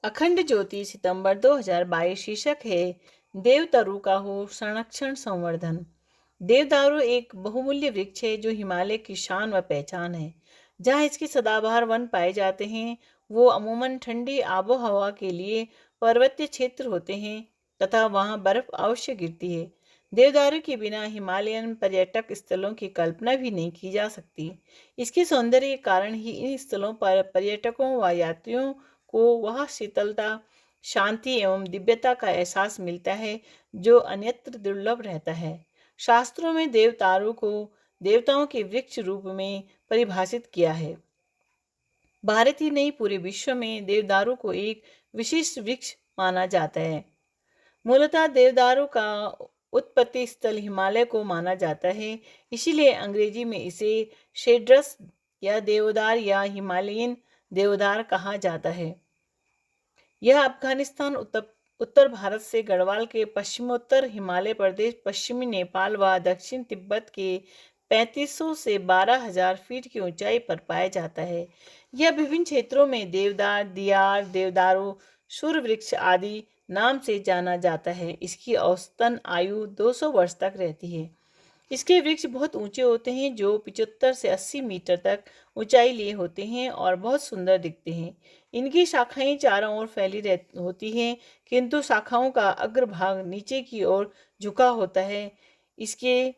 अखंड ज्योति सितंबर 2022 शीर्षक है देवदारू का हो संरक्षण संवर्धन। देवदारू एक बहुमूल्य वृक्ष है जो हिमालय की शान व पहचान है। जहाँ इसके सदाबहार वन पाए जाते हैं वो अमूमन ठंडी आबो हवा के लिए पर्वतीय क्षेत्र होते हैं तथा वहाँ बर्फ अवश्य गिरती है। देवदारू के बिना हिमालयन पर्यटक स्थलों की कल्पना भी नहीं की जा सकती। इसके सौंदर्य के कारण ही इन स्थलों पर पर्यटकों व यात्रियों को वह शीतलता, शांति एवं दिव्यता का एहसास मिलता है जो अन्यत्र दुर्लभ रहता है। शास्त्रों में देवदारू को देवताओं के वृक्ष रूप में परिभाषित किया है। भारत ही नहीं पूरे विश्व में देवदारू को एक विशिष्ट वृक्ष माना जाता है। मूलतः देवदारू का उत्पत्ति स्थल हिमालय को माना जाता है, इसीलिए अंग्रेजी में इसे शेड्रस या देवदार या हिमालयन देवदार कहा जाता है। यह अफगानिस्तान, उत्तर भारत से गढ़वाल के पश्चिमोत्तर हिमालय प्रदेश, पश्चिमी नेपाल व दक्षिण तिब्बत के 3500 से 12,000 फीट की ऊंचाई पर पाया जाता है। यह विभिन्न क्षेत्रों में देवदार, दियार, देवदारू, शूर वृक्ष आदि नाम से जाना जाता है। इसकी औसतन आयु 200 वर्ष तक रहती है। इसके वृक्ष बहुत ऊंचे होते हैं जो 75 से 80 मीटर तक ऊंचाई लिए होते हैं और बहुत सुंदर दिखते हैं। इनकी शाखाएं चारों ओर फैली होती हैं, किंतु शाखाओं का अग्रभाग नीचे की ओर झुका होता है। इसके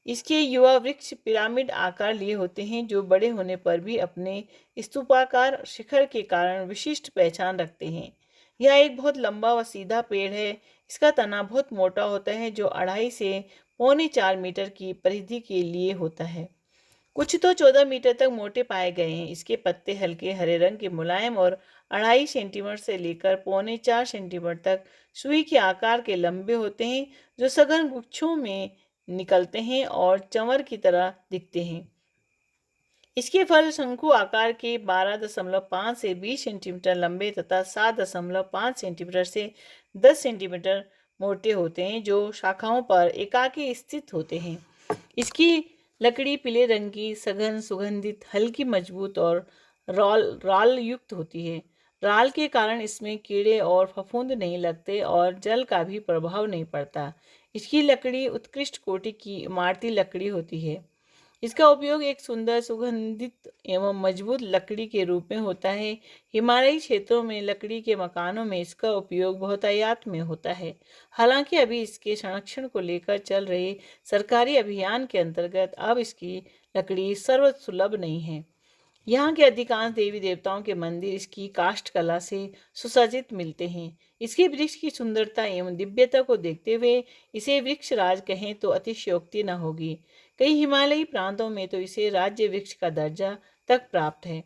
इसके युवा वृक्ष पिरामिड आकार लिए होते हैं जो बड़े होने पर भी अपने स्तूपाकार शिखर के कारण विशिष्ट पहचान रखते हैं। यह एक बहुत लंबा व सीधा पेड़ है। इसका तना बहुत मोटा होता है जो 2.5 से 3.25 मीटर की परिधि के लिए होता है। कुछ तो 14 मीटर तक मोटे पाए गए हैं। इसके पत्ते हल्के हरे रंग के मुलायम और 2.5 सेंटीमीटर से लेकर 3.25 सेंटीमीटर तक सुई के आकार के लंबे होते हैं जो सघन गुच्छों में निकलते हैं और चंवर की तरह दिखते हैं। इसके फल शंकु आकार के 12.5 से 20 सेंटीमीटर लंबे तथा 7.5 सेंटीमीटर से 10 सेंटीमीटर मोटे होते हैं जो शाखाओं पर एकाकी स्थित होते हैं। इसकी लकड़ी पीले रंग की, सघन, सुगंधित, हल्की, मजबूत और राल युक्त होती है। राल के कारण इसमें कीड़े और फफूंद नहीं लगते और जल का भी प्रभाव नहीं पड़ता। इसकी लकड़ी उत्कृष्ट कोटि की इमारती लकड़ी होती है। इसका उपयोग एक सुंदर, सुगंधित एवं मजबूत लकड़ी के रूप में होता है। हिमालयी क्षेत्रों में लकड़ी के मकानों में इसका उपयोग बहुतायत में होता है। हालांकि अभी इसके संरक्षण को लेकर चल रहे सरकारी अभियान के अंतर्गत अब इसकी लकड़ी सर्वसुलभ नहीं है। यहाँ के अधिकांश देवी देवताओं के मंदिर इसकी काष्ठ कला से सुसज्जित मिलते हैं। इसके वृक्ष की सुंदरता एवं दिव्यता को देखते हुए इसे वृक्ष राज कहें तो अतिशयोक्ति न होगी। कई हिमालयी प्रांतों में तो इसे राज्य वृक्ष का दर्जा तक प्राप्त है।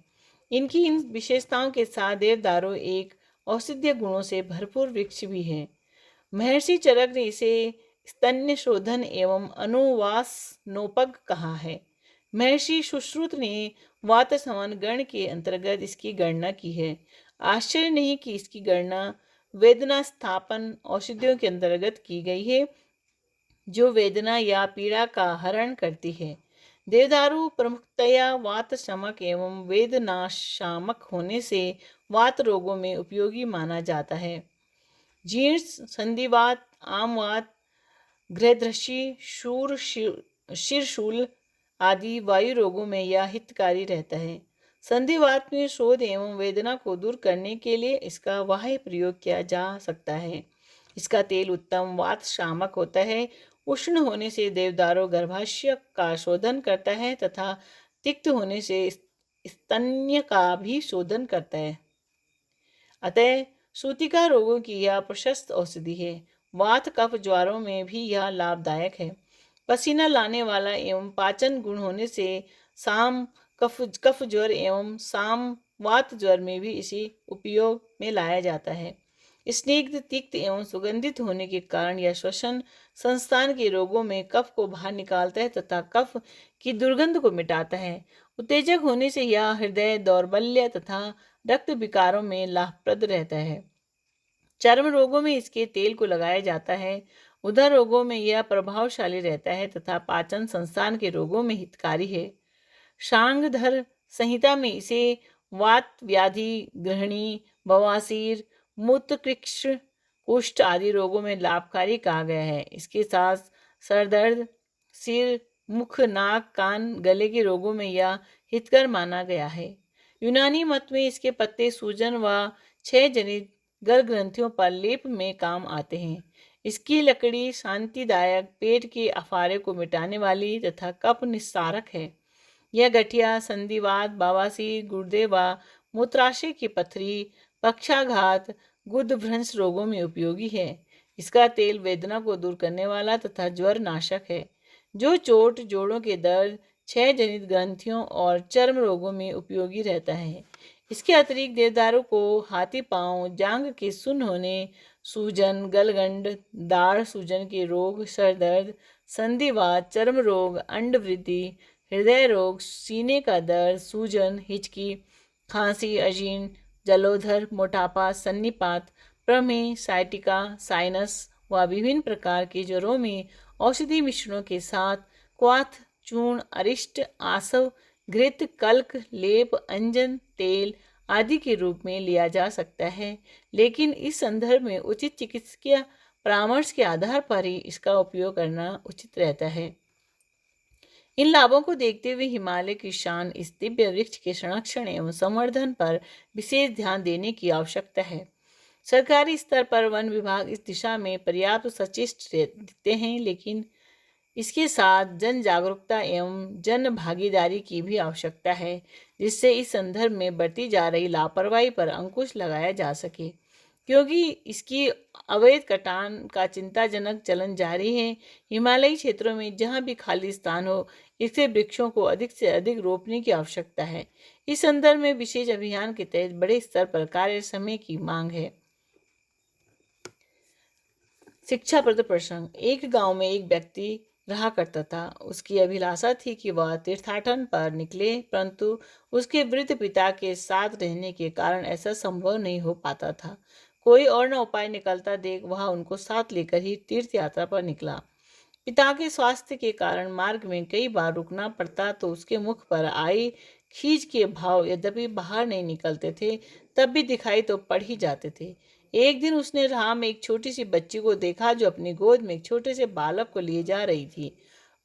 इनकी इन विशेषताओं के साथ देवदारू एक औषधीय गुणों से भरपूर वृक्ष भी है। महर्षि चरक ने इसे स्तन्य शोधन एवं अनुवासनोपग कहा है। महर्षि सुश्रुत ने वात समान गण के अंतर्गत इसकी गणना की है। आश्चर्य नहीं कि इसकी गणना वेदना स्थापन औषधियों के अंतर्गत की गई है जो वेदना या पीड़ा का हरण करती है। देवदारू प्रमुखतया वात शमक एवं वेदनाशामक होने से वात रोगों में उपयोगी माना जाता है। जीर्ण, संधिवात, आमवात, गृहदृषि, शीर्षूल आदि वायु रोगों में यह हितकारी रहता है। संधिवात में शोध एवं वेदना को दूर करने के लिए इसका बाह्य प्रयोग किया जा सकता है। इसका तेल उत्तम वात शामक होता है। उष्ण होने से देवदारू गर्भाशय का शोधन करता है तथा तिक्त होने से स्तन्य का भी शोधन करता है। अतः सूतिका रोगों की यह प्रशस्त औषधि है। वात कफ ज्वरों में भी यह लाभदायक है। पसीना लाने वाला एवं पाचन गुण होने से साम कफ ज्वर एवं साम वात ज्वर में भी इसी उपयोग में लाया जाता है। स्निग्ध, तिक्त एवं सुगंधित होने के कारण यह श्वसन संस्थान के रोगों में कफ को बाहर निकालता है तथा कफ की दुर्गंध को मिटाता है। उत्तेजक होने से यह हृदय दौर्बल्य तथा रक्त विकारों में लाभप्रद रहता है। चर्म रोगों में इसके तेल को लगाया जाता है। उदर रोगों में यह प्रभावशाली रहता है तथा पाचन संस्थान के रोगों में हितकारी है। शांगधर संहिता में इसे वात व्याधि, गृहिणी, बवासीर, मूत्रकृष्ण, कुष्ठ आदि रोगों में लाभकारी कहा गया है। इसके साथ सरदर्द, सिर, मुख, नाक, कान, गले के रोगों में यह हितकर माना गया है। यूनानी मत में इसके पत्ते सूजन व क्षय जनित गल ग्रंथियों पर लेप में काम आते हैं। इसकी लकड़ी शांतिदायक, पेट के अफारे को मिटाने वाली तथा कफ निस्तारक है। यह गठिया, संधिवात, बवासीर, गुर्दे व मूत्राशय की पथरी, पक्षाघात, गुदभ्रंश रोगों में उपयोगी है। इसका तेल वेदना को दूर करने वाला तथा ज्वर नाशक है, जो चोट, जोड़ों के दर्द, क्षय जनित ग्रंथियों और चर्म रोगों में उपयोगी रहता है। इसके अतिरिक्त देवदारू को हाथी पांव, जांघ के सुन्न होने, सूजन, गलगंड, दाढ़ सूजन के रोग, सरदर्द, संधिवात, चर्म रोग, अंड वृद्धि, हृदय रोग, सीने का दर्द, सूजन, हिचकी, खांसी, अजीर्ण, जलोदर, मोटापा, सन्निपात, प्रमेह, साइटिका, साइनस व विभिन्न प्रकार के ज्वरों में औषधि मिश्रणों के साथ क्वाथ, चूर्ण, अरिष्ट, आसव, घृत, कल्क, लेप, अंजन, तेल आदि के रूप में लिया जा सकता है, लेकिन इस संदर्भ में उचित चिकित्सकीय परामर्श के आधार पर ही इसका उपयोग करना उचित रहता है। इन लाभों को देखते हुए हिमालय की शान इस दिव्य वृक्ष के संरक्षण एवं संवर्धन पर विशेष ध्यान देने की आवश्यकता है। सरकारी स्तर पर वन विभाग इस दिशा में पर्याप्त सचेत दिखते हैं, लेकिन इसके साथ जन जागरूकता एवं जन भागीदारी की भी आवश्यकता है, जिससे इस संदर्भ में बढ़ती जा रही लापरवाही पर अंकुश लगाया जा सके। क्योंकि इसकी अवैध कटान का चिंताजनक चलन जारी है, हिमालयी क्षेत्रों में जहां भी खाली स्थान हो, इससे वृक्षों को अधिक से अधिक रोपने की आवश्यकता है। इस संदर्भ में विशेष अभियान के तहत बड़े स्तर पर कार्य समय की मांग है। शिक्षाप्रद प्रसंग। एक गांव में एक व्यक्ति रहा करता था। उसकी अभिलाषा थी कि वह तीर्थाटन पर निकले, परंतु उसके वृद्ध पिता के साथ रहने के कारण ऐसा संभव नहीं हो पाता था। कोई और न उपाय निकलता देख वह उनको साथ लेकर ही तीर्थ यात्रा पर निकला। पिता के स्वास्थ्य के कारण मार्ग में कई बार रुकना पड़ता, तो उसके मुख पर आई खींच के भाव यद्यपि बाहर नहीं निकलते थे, तब भी दिखाई तो पड़ ही जाते थे। एक दिन उसने राह में एक छोटी सी बच्ची को देखा, जो अपनी गोद में एक छोटे से बालक को लिए जा रही थी।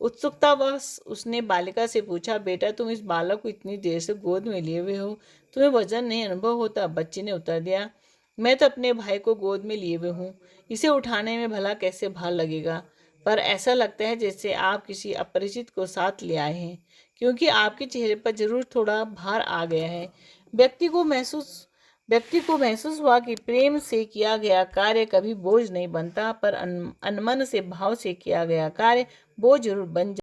उत्सुकतावश उसने बालिका से पूछा, बेटा तुम इस बालक को इतनी देर से गोद में लिए हुए हो, तुम्हें वजन नहीं अनुभव होता? बच्ची ने उत्तर दिया, मैं तो अपने भाई को गोद में लिए हुए हूँ, इसे उठाने में भला कैसे भार लगेगा, पर ऐसा लगता है जैसे आप किसी अपरिचित को साथ ले आए हैं, क्योंकि आपके चेहरे पर जरूर थोड़ा भार आ गया है। व्यक्ति को महसूस हुआ कि प्रेम से किया गया कार्य कभी बोझ नहीं बनता, पर अनमन से भाव से किया गया कार्य बोझ जरूर बन